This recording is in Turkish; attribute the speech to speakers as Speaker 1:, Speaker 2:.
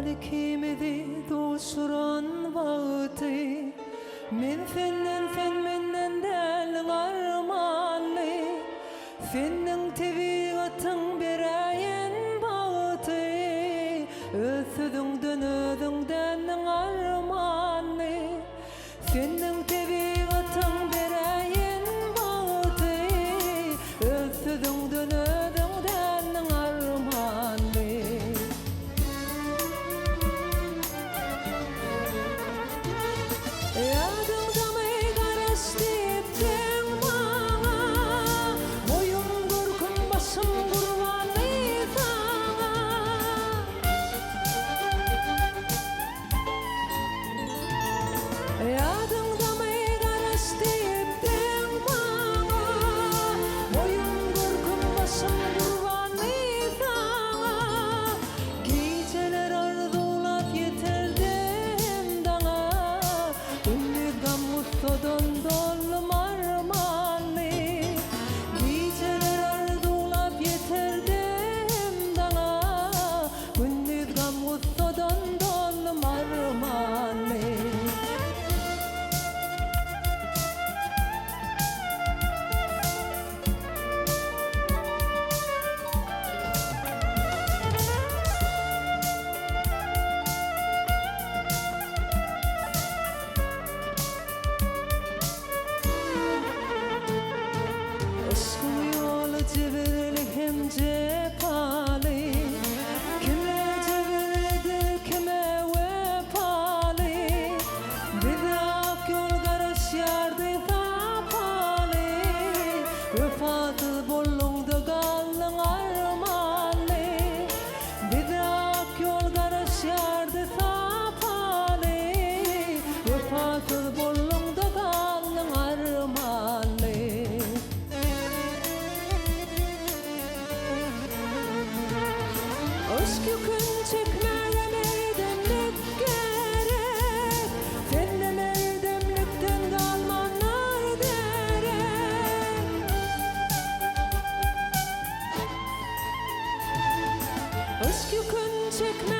Speaker 1: ikimizi duşuran vakti men senden sen menden del armanly senin tebigatyň berayen bagty öz sözüňden özüňden armanly senin tebigatyň berayen bagty öz sözüňden özüňden armanly Aşk yükün çekmeyen erdemlik gerek Senem erdemlikten kalmanlar derek Aşk yükün çekmeyen